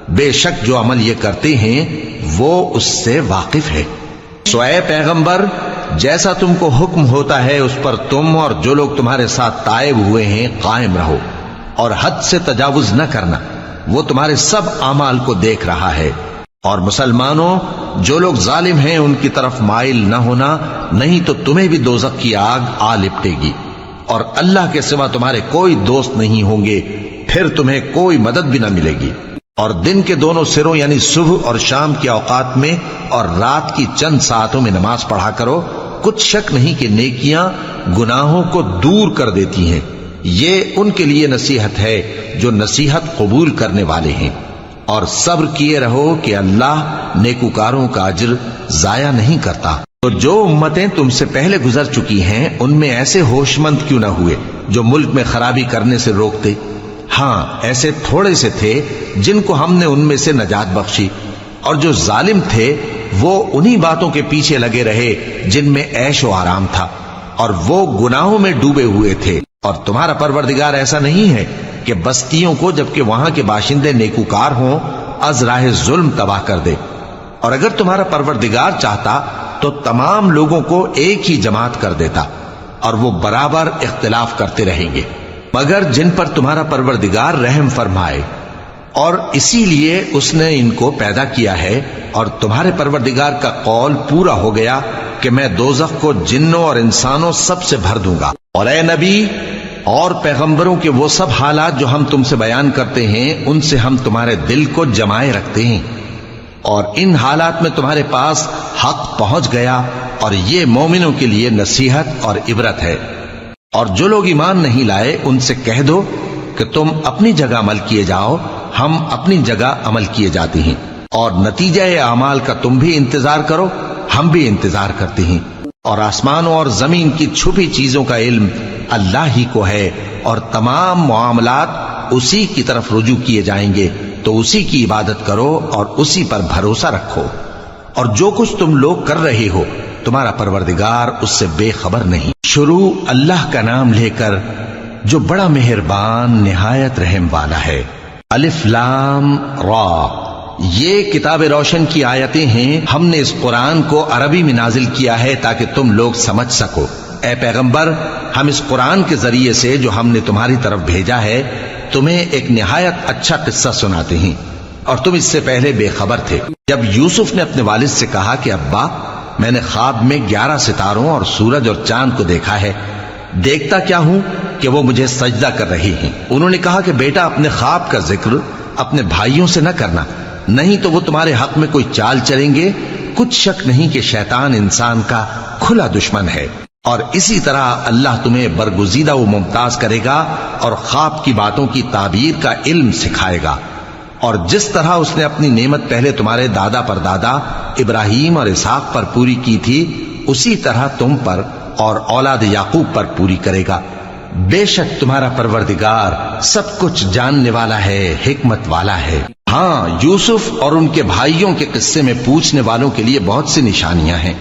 بے شک جو عمل یہ کرتے ہیں وہ اس سے واقف ہے۔ سو اے پیغمبر، جیسا تم کو حکم ہوتا ہے اس پر تم اور جو لوگ تمہارے ساتھ تائب ہوئے ہیں قائم رہو، اور حد سے تجاوز نہ کرنا، وہ تمہارے سب اعمال کو دیکھ رہا ہے۔ اور مسلمانوں، جو لوگ ظالم ہیں ان کی طرف مائل نہ ہونا، نہیں تو تمہیں بھی دوزخ کی آگ آ لپٹے گی، اور اللہ کے سوا تمہارے کوئی دوست نہیں ہوں گے، پھر تمہیں کوئی مدد بھی نہ ملے گی۔ اور دن کے دونوں سروں یعنی صبح اور شام کے اوقات میں اور رات کی چند ساعتوں میں نماز پڑھا کرو، کچھ شک نہیں کہ نیکیاں گناہوں کو دور کر دیتی ہیں۔ یہ ان کے لیے نصیحت ہے جو نصیحت قبول کرنے والے ہیں۔ اور صبر کیے رہو کہ اللہ نیکوکاروں کا اجر ضائع نہیں کرتا۔ تو جو امتیں تم سے پہلے گزر چکی ہیں ان میں ایسے ہوش مند کیوں نہ ہوئے جو ملک میں خرابی کرنے سے روکتے؟ ہاں، ایسے تھوڑے سے تھے جن کو ہم نے ان میں سے نجات بخشی، اور جو ظالم تھے وہ انہی باتوں کے پیچھے لگے رہے جن میں عیش و آرام تھا، اور وہ گناہوں میں ڈوبے ہوئے تھے۔ اور تمہارا پروردگار ایسا نہیں ہے کہ بستیوں کو جبکہ وہاں کے باشندے نیکوکار ہوں از راہ ظلم تباہ کر دے۔ اور اگر تمہارا پروردگار چاہتا تو تمام لوگوں کو ایک ہی جماعت کر دیتا، اور وہ برابر اختلاف کرتے رہیں گے، مگر جن پر تمہارا پروردگار رحم فرمائے، اور اسی لیے اس نے ان کو پیدا کیا ہے۔ اور تمہارے پروردگار کا قول پورا ہو گیا کہ میں دوزخ کو جنوں اور انسانوں سب سے بھر دوں گا۔ اور اے نبی اور پیغمبروں کے وہ سب حالات جو ہم تم سے بیان کرتے ہیں ان سے ہم تمہارے دل کو جمائے رکھتے ہیں، اور ان حالات میں تمہارے پاس حق پہنچ گیا، اور یہ مومنوں کے لیے نصیحت اور عبرت ہے۔ اور جو لوگ ایمان نہیں لائے ان سے کہہ دو کہ تم اپنی جگہ عمل کیے جاؤ، ہم اپنی جگہ عمل کیے جاتے ہیں، اور نتیجہ اعمال کا تم بھی انتظار کرو، ہم بھی انتظار کرتے ہیں۔ اور آسمانوں اور زمین کی چھپی چیزوں کا علم اللہ ہی کو ہے اور تمام معاملات اسی کی طرف رجوع کیے جائیں گے، تو اسی کی عبادت کرو اور اسی پر بھروسہ رکھو، اور جو کچھ تم لوگ کر رہے ہو تمہارا پروردگار اس سے بے خبر نہیں۔ شروع اللہ کا نام لے کر جو بڑا مہربان نہایت رحم والا ہے۔ الف لام را، یہ کتاب روشن کی آیتیں ہیں۔ ہم نے اس قرآن کو عربی میں نازل کیا ہے تاکہ تم لوگ سمجھ سکو۔ اے پیغمبر، ہم اس قرآن کے ذریعے سے جو ہم نے تمہاری طرف بھیجا ہے تمہیں ایک نہایت اچھا قصہ سناتے ہیں، اور تم اس سے پہلے بے خبر تھے۔ جب یوسف نے اپنے والد سے کہا کہ ابا، میں نے خواب میں 11 ستاروں اور سورج اور چاند کو دیکھا ہے، دیکھتا کیا ہوں کہ وہ مجھے سجدہ کر رہی ہیں۔ انہوں نے کہا کہ بیٹا، اپنے خواب کا ذکر اپنے بھائیوں سے نہ کرنا، نہیں تو وہ تمہارے حق میں کوئی چال چلیں گے۔ کچھ شک نہیں کہ شیطان انسان کا کھلا دشمن ہے، اور اسی طرح اللہ تمہیں برگزیدہ و ممتاز کرے گا اور خواب کی باتوں کی تعبیر کا علم سکھائے گا، اور جس طرح اس نے اپنی نعمت پہلے تمہارے دادا پر دادا ابراہیم اور اسحاق پر پوری کی تھی، اسی طرح تم پر اور اولاد یعقوب پر پوری کرے گا۔ بے شک تمہارا پروردگار سب کچھ جاننے والا ہے، حکمت والا ہے۔ ہاں، یوسف اور ان کے بھائیوں کے قصے میں پوچھنے والوں کے لیے بہت سی نشانیاں ہیں۔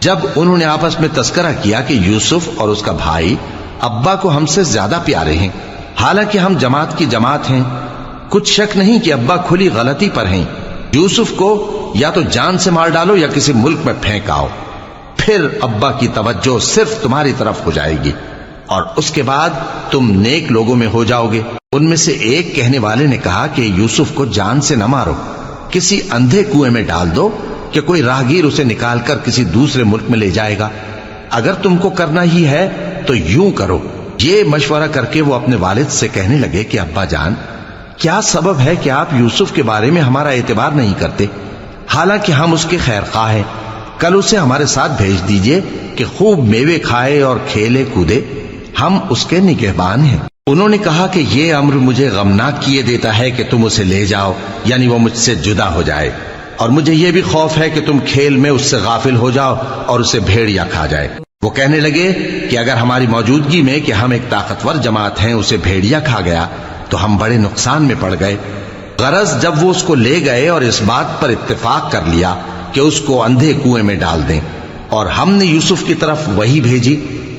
جب انہوں نے آپس میں تذکرہ کیا کہ یوسف اور اس کا بھائی ابا کو ہم سے زیادہ پیارے ہیں، حالانکہ ہم جماعت کی جماعت ہیں، کچھ شک نہیں کہ ابا کھلی غلطی پر ہیں، یوسف کو یا تو جان سے مار ڈالو یا کسی ملک میں پھینک آؤ، پھر ابا کی توجہ صرف تمہاری طرف ہو جائے گی، اور اس کے بعد تم نیک لوگوں میں ہو جاؤ گے۔ ان میں سے ایک کہنے والے نے کہا کہ یوسف کو جان سے نہ مارو، کسی اندھے کنویں میں ڈال دو کہ کوئی راہگیر اسے نکال کر کسی دوسرے ملک میں لے جائے گا۔ اگر تم کو کرنا ہی ہے تو یوں کرو۔ یہ مشورہ کر کے وہ اپنے والد سے کہنے لگے کہ ابا جان، کیا سبب ہے کہ آپ یوسف کے بارے میں ہمارا اعتبار نہیں کرتے، حالانکہ ہم اس کے خیر خواہ ہیں؟ کل اسے ہمارے ساتھ بھیج دیجئے کہ خوب میوے کھائے اور کھیلے کودے، ہم اس کے نگہبان ہیں۔ انہوں نے کہا کہ یہ امر مجھے غمناک کیے دیتا ہے کہ تم اسے لے جاؤ، یعنی وہ مجھ سے جدا ہو جائے، اور مجھے یہ بھی خوف ہے کہ تم کھیل میں اس سے غافل ہو جاؤ اور اسے بھیڑیا کھا جائے۔ وہ کہنے لگے کہ اگر ہماری موجودگی میں کہ ہم ایک طاقتور جماعت ہیں اسے بھیڑیا کھا گیا تو ہم بڑے نقصان میں پڑ گئے۔ غرض جب وہ اس کو لے گئے اور اس بات پر اتفاق کر لیا کہ اس کو اندھے کنویں میں ڈال دیں، اور ہم نے یوسف کی طرف وحی بھیجی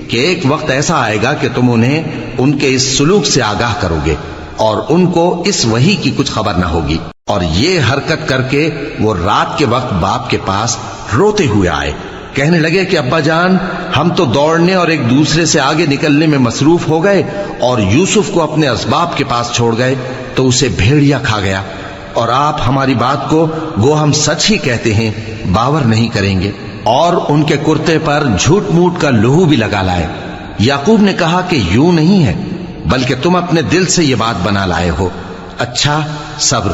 کہ ایک وقت ایسا آئے گا کہ تم انہیں ان کے اس سلوک سے آگاہ کرو گے، اور ان کو اس وحی کی کچھ خبر نہ ہوگی۔ اور یہ حرکت کر کے وہ رات کے وقت باپ کے پاس روتے ہوئے آئے، کہنے لگے کہ ابا جان، ہم تو دوڑنے اور ایک دوسرے سے آگے نکلنے میں مصروف ہو گئے اور یوسف کو اپنے اسباب کے پاس چھوڑ گئے تو اسے بھیڑیا کھا گیا، اور آپ ہماری بات کو گو ہم سچ ہی کہتے ہیں باور نہیں کریں گے، اور ان کے کرتے پر جھوٹ موٹ کا لہو بھی لگا لائے۔ یعقوب نے کہا کہ یوں نہیں ہے، بلکہ تم اپنے دل سے یہ بات بنا لائے ہو۔ اچھا، صبر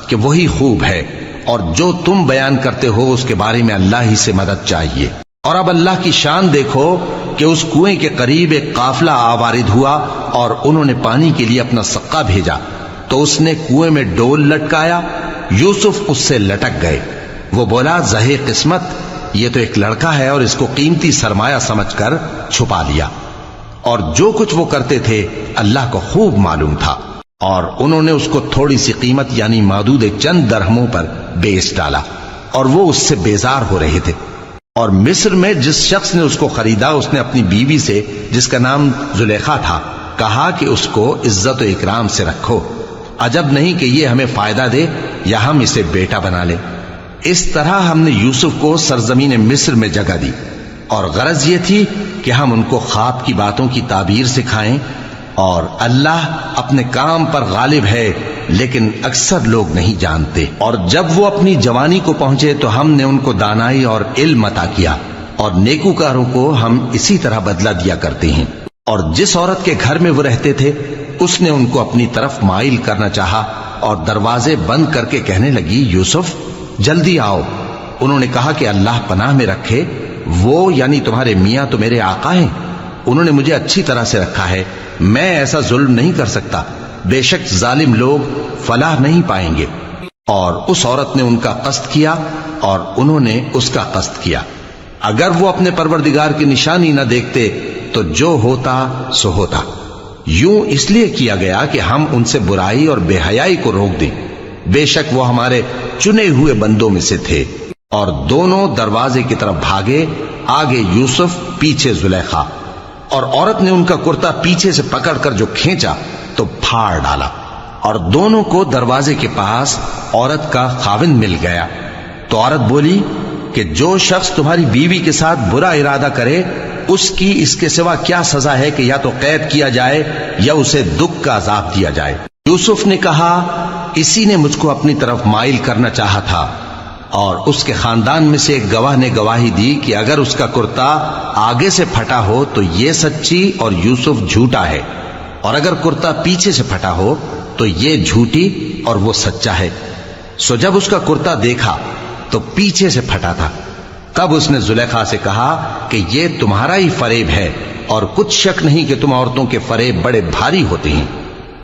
کہ وہی خوب ہے، اور جو تم بیان کرتے ہو اس کے بارے میں اللہ ہی سے مدد چاہیے۔ اور اب اللہ کی شان دیکھو کہ اس کنویں کے قریب ایک قافلہ آوارد ہوا اور انہوں نے پانی کے لیے اپنا سقا بھیجا، تو اس نے کنویں میں ڈول لٹکایا، یوسف اس سے لٹک گئے۔ وہ بولا، زہے قسمت، یہ تو ایک لڑکا ہے، اور اس کو قیمتی سرمایہ سمجھ کر چھپا لیا۔ اور جو کچھ وہ کرتے تھے اللہ کو خوب معلوم تھا، اور انہوں نے اس کو تھوڑی سی قیمت یعنی معدود چند درہموں پر بیچ ڈالا، اور وہ اس سے بیزار ہو رہے تھے۔ اور مصر میں جس شخص نے اس کو خریدا، اس نے اپنی بیوی سے جس کا نام زلیخا تھا کہا کہ اس کو عزت و اکرام سے رکھو، عجب نہیں کہ یہ ہمیں فائدہ دے یا ہم اسے بیٹا بنا لیں۔ اس طرح ہم نے یوسف کو سرزمین مصر میں جگہ دی، اور غرض یہ تھی کہ ہم ان کو خواب کی باتوں کی تعبیر سکھائیں، اور اللہ اپنے کام پر غالب ہے لیکن اکثر لوگ نہیں جانتے۔ اور جب وہ اپنی جوانی کو پہنچے تو ہم نے ان کو دانائی اور علم عطا کیا، اور نیکوکاروں کو ہم اسی طرح بدلہ دیا کرتے ہیں۔ اور جس عورت کے گھر میں وہ رہتے تھے اس نے ان کو اپنی طرف مائل کرنا چاہا، اور دروازے بند کر کے کہنے لگی، یوسف جلدی آؤ۔ انہوں نے کہا کہ اللہ پناہ میں رکھے، وہ یعنی تمہارے میاں تو میرے آقا ہیں، انہوں نے مجھے اچھی طرح سے رکھا ہے، میں ایسا ظلم نہیں کر سکتا، بے شک ظالم لوگ فلاح نہیں پائیں گے۔ اور اس عورت نے ان کا قصد کیا اور انہوں نے اس کا قصد کیا۔ اگر وہ اپنے پروردگار کی نشانی نہ دیکھتے تو جو ہوتا سو ہوتا۔ یوں اس لیے کیا گیا کہ ہم ان سے برائی اور بے حیائی کو روک دیں، بے شک وہ ہمارے چنے ہوئے بندوں میں سے تھے۔ اور دونوں دروازے کی طرف بھاگے، آگے یوسف پیچھے زلیخا، اور عورت نے ان کا کرتا پیچھے سے پکڑ کر جو کھینچا تو پھاڑ ڈالا، اور دونوں کو دروازے کے پاس عورت کا خاوند مل گیا۔ تو عورت بولی کہ جو شخص تمہاری بیوی کے ساتھ برا ارادہ کرے اس کی اس کے سوا کیا سزا ہے کہ یا تو قید کیا جائے یا اسے دکھ کا عذاب دیا جائے۔ یوسف نے کہا اسی نے مجھ کو اپنی طرف مائل کرنا چاہا تھا، اور اس کے خاندان میں سے ایک گواہ نے گواہی دی کہ اگر اس کا کرتا آگے سے پھٹا ہو تو یہ سچی اور یوسف جھوٹا ہے، اور اگر کرتا پیچھے سے پھٹا ہو تو یہ جھوٹی اور وہ سچا ہے۔ سو جب اس کا کرتا دیکھا تو پیچھے سے پھٹا تھا، تب اس نے زلیخا سے کہا کہ یہ تمہارا ہی فریب ہے، اور کچھ شک نہیں کہ تم عورتوں کے فریب بڑے بھاری ہوتے ہیں۔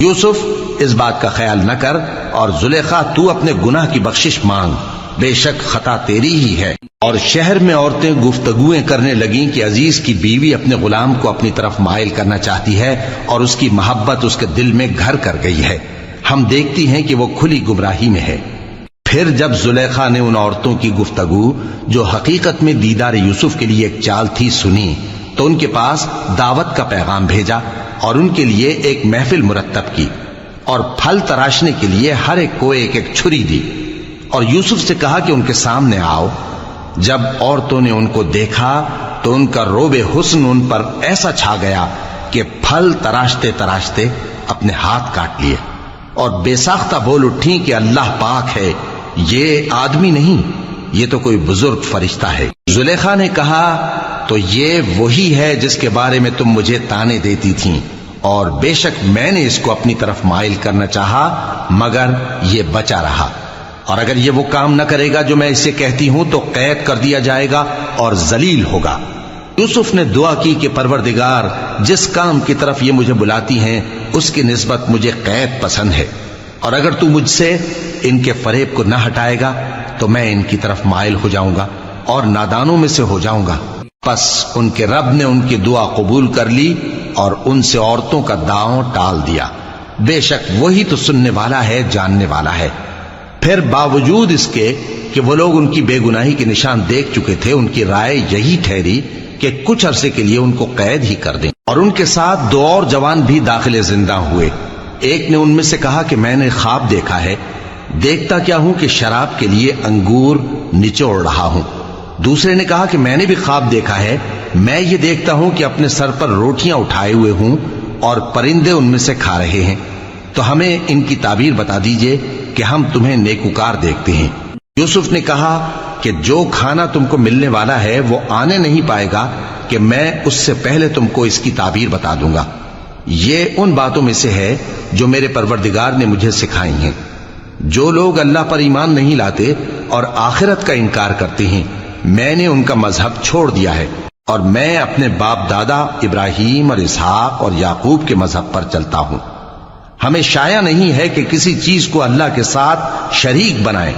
یوسف اس بات کا خیال نہ کر، اور زلیخا تو اپنے گناہ کی بخشش مانگ، بے شک خطا تیری ہی ہے۔ اور شہر میں عورتیں گفتگویں کرنے لگیں کہ عزیز کی بیوی اپنے غلام کو اپنی طرف مائل کرنا چاہتی ہے، اور اس کی محبت اس کے دل میں گھر کر گئی ہے، ہم دیکھتی ہیں کہ وہ کھلی گمراہی میں ہے۔ پھر جب زلیخا نے ان عورتوں کی گفتگو جو حقیقت میں دیدار یوسف کے لیے ایک چال تھی سنی، تو ان کے پاس دعوت کا پیغام بھیجا، اور ان کے لیے ایک محفل مرتب کی، اور پھل تراشنے کے لیے ہر ایک کو ایک ایک چھری دی، اور یوسف سے کہا کہ ان کے سامنے آؤ۔ جب عورتوں نے ان کو دیکھا تو ان کا روب حسن ان پر ایسا چھا گیا کہ پھل تراشتے تراشتے اپنے ہاتھ کاٹ لیے، اور بے ساختہ بول اٹھی کہ اللہ پاک ہے، یہ آدمی نہیں، یہ تو کوئی بزرگ فرشتہ ہے۔ زلیخا نے کہا تو یہ وہی ہے جس کے بارے میں تم مجھے تانے دیتی تھیں، اور بے شک میں نے اس کو اپنی طرف مائل کرنا چاہا مگر یہ بچا رہا، اور اگر یہ وہ کام نہ کرے گا جو میں اسے کہتی ہوں تو قید کر دیا جائے گا اور ذلیل ہوگا۔ یوسف نے دعا کی کہ پروردگار جس کام کی طرف یہ مجھے بلاتی ہیں اس کی نسبت مجھے قید پسند ہے، اور اگر تو مجھ سے ان کے فریب کو نہ ہٹائے گا تو میں ان کی طرف مائل ہو جاؤں گا اور نادانوں میں سے ہو جاؤں گا۔ پس ان کے رب نے ان کی دعا قبول کر لی اور ان سے عورتوں کا داؤں ٹال دیا، بے شک وہی تو سننے والا ہے، جاننے والا ہے۔ پھر باوجود اس کے کہ وہ لوگ ان کی بے گناہی کے نشان دیکھ چکے تھے، ان کی رائے یہی ٹھہری کہ کچھ عرصے کے لیے ان کو قید ہی کر دیں، اور ان کے ساتھ دو اور جوان بھی داخل زندہ ہوئے۔ ایک نے ان میں سے کہا کہ میں نے خواب دیکھا ہے، دیکھتا کیا ہوں کہ شراب کے لیے انگور نچوڑ رہا ہوں۔ دوسرے نے کہا کہ میں نے بھی خواب دیکھا ہے، میں یہ دیکھتا ہوں کہ اپنے سر پر روٹیاں اٹھائے ہوئے ہوں اور پرندے ان میں سے کھا رہے ہیں، تو ہمیں ان کی تعبیر بتا دیجئے کہ ہم تمہیں نیکوکار دیکھتے ہیں۔ یوسف نے کہا کہ جو کھانا تم کو ملنے والا ہے وہ آنے نہیں پائے گا کہ میں اس سے پہلے تم کو اس کی تعبیر بتا دوں گا۔ یہ ان باتوں میں سے ہے جو میرے پروردگار نے مجھے سکھائی ہیں۔ جو لوگ اللہ پر ایمان نہیں لاتے اور آخرت کا انکار کرتے ہیں، میں نے ان کا مذہب چھوڑ دیا ہے، اور میں اپنے باپ دادا ابراہیم اور اسحاق اور یعقوب کے مذہب پر چلتا ہوں۔ ہمیں شایع نہیں ہے کہ کسی چیز کو اللہ کے ساتھ شریک بنائیں،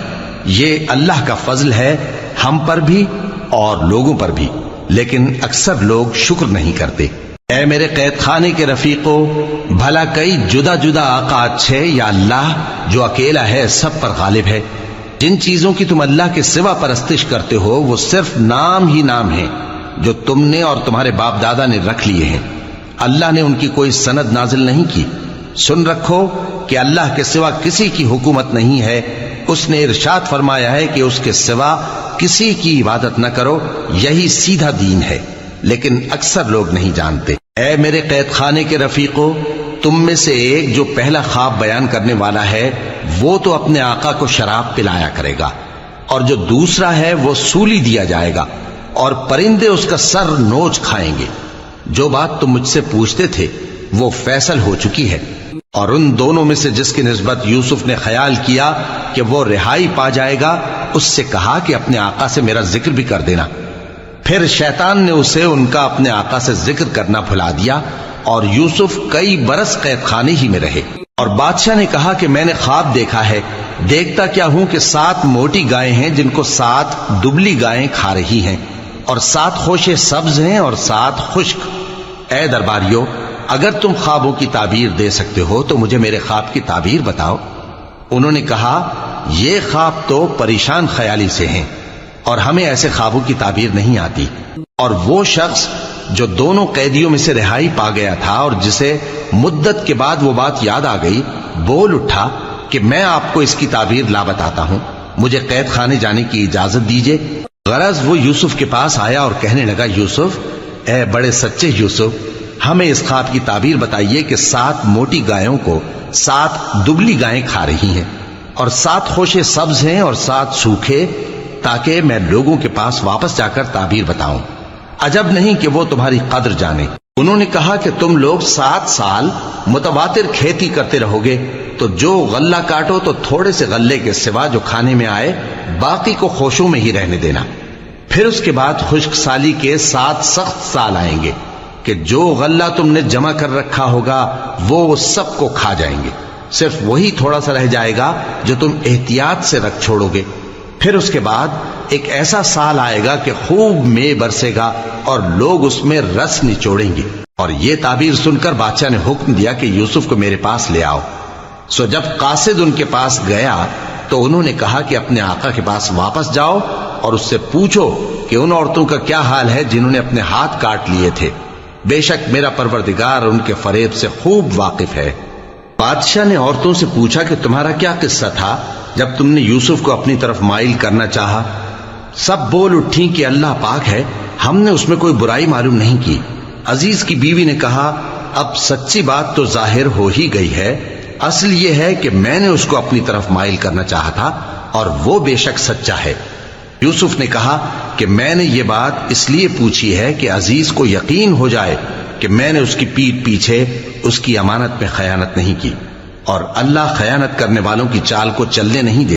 یہ اللہ کا فضل ہے ہم پر بھی اور لوگوں پر بھی، لیکن اکثر لوگ شکر نہیں کرتے۔ اے میرے قید خانے کے رفیقو، بھلا کئی جدا جدا آقا اچھے یا اللہ جو اکیلا ہے سب پر غالب ہے؟ جن چیزوں کی تم اللہ کے سوا پرستش کرتے ہو وہ صرف نام ہی نام ہیں جو تم نے اور تمہارے باپ دادا نے رکھ لیے ہیں، اللہ نے ان کی کوئی سند نازل نہیں کی۔ سن رکھو کہ اللہ کے سوا کسی کی حکومت نہیں ہے، اس نے ارشاد فرمایا ہے کہ اس کے سوا کسی کی عبادت نہ کرو، یہی سیدھا دین ہے، لیکن اکثر لوگ نہیں جانتے۔ اے میرے قید خانے کے رفیقو، تم میں سے ایک جو پہلا خواب بیان کرنے والا ہے وہ تو اپنے آقا کو شراب پلایا کرے گا، اور جو دوسرا ہے وہ سولی دیا جائے گا، اور پرندے اس کا سر نوچ کھائیں گے۔ جو بات تم مجھ سے پوچھتے تھے وہ فیصل ہو چکی ہے، اور ان دونوں میں سے جس کی نسبت یوسف نے خیال کیا کہ وہ رہائی پا جائے گا، اس سے کہا کہ اپنے آقا سے میرا ذکر بھی کر دینا۔ پھر شیطان نے اسے ان کا اپنے آقا سے ذکر کرنا بھلا دیا، اور یوسف کئی برس قید خانے ہی میں رہے۔ اور بادشاہ نے کہا کہ میں نے خواب دیکھا ہے، دیکھتا کیا ہوں کہ 7 موٹی گائیں ہیں جن کو 7 دبلی گائیں کھا رہی ہیں، اور 7 خوشے سبز ہیں اور 7 خشک۔ اے درباریو، اگر تم خوابوں کی تعبیر دے سکتے ہو تو مجھے میرے خواب کی تعبیر بتاؤ۔ انہوں نے کہا، یہ خواب تو پریشان خیالی سے ہیں اور ہمیں ایسے خوابوں کی تعبیر نہیں آتی۔ اور وہ شخص جو دونوں قیدیوں میں سے رہائی پا گیا تھا اور جسے مدت کے بعد وہ بات یاد آ گئی، بول اٹھا کہ میں آپ کو اس کی تعبیر لا بتاتا ہوں، مجھے قید خانے جانے کی اجازت دیجیے۔ غرض وہ یوسف کے پاس آیا اور کہنے لگا، یوسف، اے بڑے سچے یوسف، ہمیں اس خواب کی تعبیر بتائیے کہ 7 موٹی گایوں کو 7 دبلی گائیں کھا رہی ہیں اور 7 خوشے سبز ہیں اور 7 سوکھے، تاکہ میں لوگوں کے پاس واپس جا کر تعبیر بتاؤں۔ عجب نہیں کہ وہ تمہاری قدر جانے۔ انہوں نے کہا کہ تم لوگ 7 سال متواتر کھیتی کرتے رہو گے، تو جو غلہ کاٹو تو تھوڑے سے غلے کے سوا جو کھانے میں آئے باقی کو خوشوں میں ہی رہنے دینا۔ پھر اس کے بعد خشک سالی کے 7 سخت سال آئیں گے کہ جو غلہ تم نے جمع کر رکھا ہوگا وہ سب کو کھا جائیں گے، صرف وہی تھوڑا سا رہ جائے گا جو تم احتیاط سے رکھ چھوڑو گے۔ پھر اس کے بعد ایک ایسا سال آئے گا کہ خوب مے برسے گا اور لوگ اس میں رس نچوڑیں گے۔ اور یہ تعبیر سن کر بادشاہ نے حکم دیا کہ یوسف کو میرے پاس لے آؤ۔ سو جب قاصد ان کے پاس گیا تو انہوں نے کہا کہ اپنے آقا کے پاس واپس جاؤ اور اس سے پوچھو کہ ان عورتوں کا کیا حال ہے جنہوں نے اپنے ہاتھ کاٹ لیے تھے، بے شک میرا پروردگار ان کے فریب سے خوب واقف ہے۔ بادشاہ نے عورتوں سے پوچھا کہ تمہارا کیا قصہ تھا جب تم نے یوسف کو اپنی طرف مائل کرنا چاہا؟ سب بول اٹھیں کہ اللہ پاک ہے، ہم نے اس میں کوئی برائی معلوم نہیں کی۔ عزیز کی بیوی نے کہا، اب سچی بات تو ظاہر ہو ہی گئی ہے، اصل یہ ہے کہ میں نے اس کو اپنی طرف مائل کرنا چاہا تھا اور وہ بے شک سچا ہے۔ یوسف نے کہا کہ میں نے یہ بات اس لیے پوچھی ہے کہ عزیز کو یقین ہو جائے کہ میں نے اس کی پیٹھ پیچھے اس کی امانت میں خیانت نہیں کی، اور اللہ خیانت کرنے والوں کی چال کو چلنے نہیں دے۔